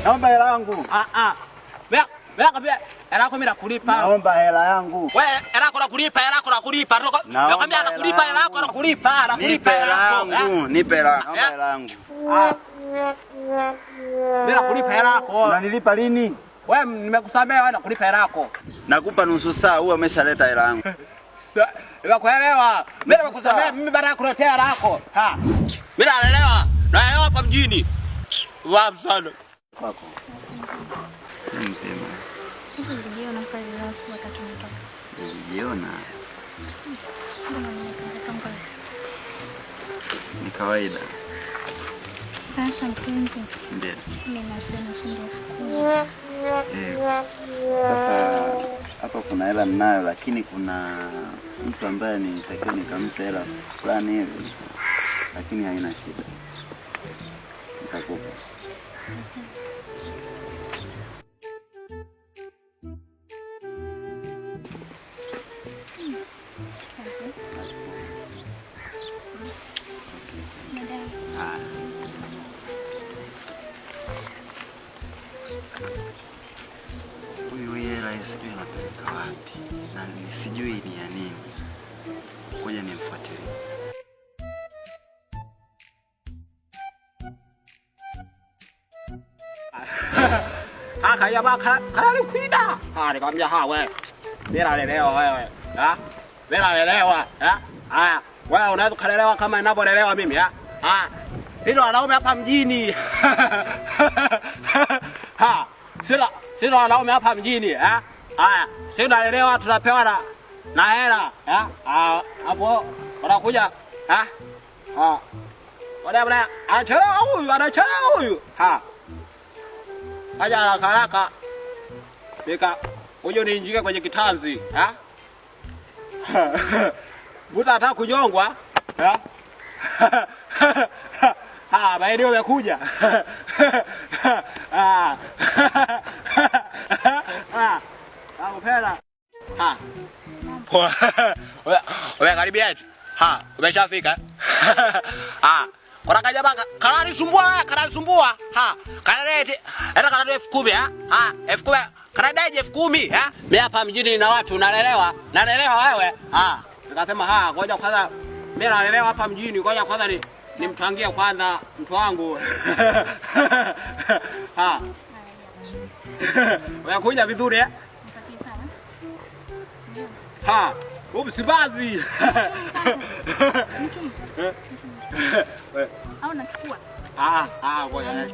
Naomba hela yangu. Wewe kabisa hela yako mimi nakulipa. Naomba hela yangu. Wewe hela yako nakulipa. Nakwambia nakulipa hela yako nakulipa. Nipe hela yangu. Nipe hela. Naomba hela yangu. Mimi nakulipa hela yako. Unanilipa lini? Wewe nimekusamea wewe nakulipa hela yako. Nakupa nusu saa, huwa umeshaleta hela yangu. Kuelewa. Mimi nimekusamea mimi baada ya kuletea hela yako. Mimi naelewa. Naelewa hapa mjini. Wapi sana. Wako. Msema. Sisi niliona kazi zao siku wakati tunatoka. Niliona. Ni kawaida. Sasa mpenzi. Ndio. Mimi nasema shindo. Sasa hapa kuna hela ninayo, lakini kuna mtu ambaye nitakiwa nikampe hela fulani hivi, lakini haina shida. Nitakupa. Huyu hela sijui anapeleka wapi na sijui ni ya nini. Ngoja nimfuatilie. Kaya baka kalali kwida. Nikamwambia wewe. Bila lelewa wewe. Bila lelewa. Haya, wewe unaweza kulelewa kama ninavyolelewa mimi, sisi wanaume hapa mjini. Sisi wanaume hapa mjini, Haya, sisi tunalelewa tunapewa na hela, hapo wanakuja, Wala anachelewa huyu. Haja haraka. Nika huyo niinjike kwenye kitanzi, Buta hata kunyongwa, maeneo yamekuja. Upenda. Wewe karibia eti. Umeshafika. Kuna kaja baka kananisumbua. Kanalete. Hata kanatoa 10,000, 10,000. Kanadaje 10,000, Mimi hapa mjini na watu nalelewa wewe. Nikasema ngoja kwanza mimi nalelewa hapa mjini, ngoja kwanza nimtangie kwanza mtu wangu. Wewe kuja vizuri, Msibazi. Au nachukua? Ngoja.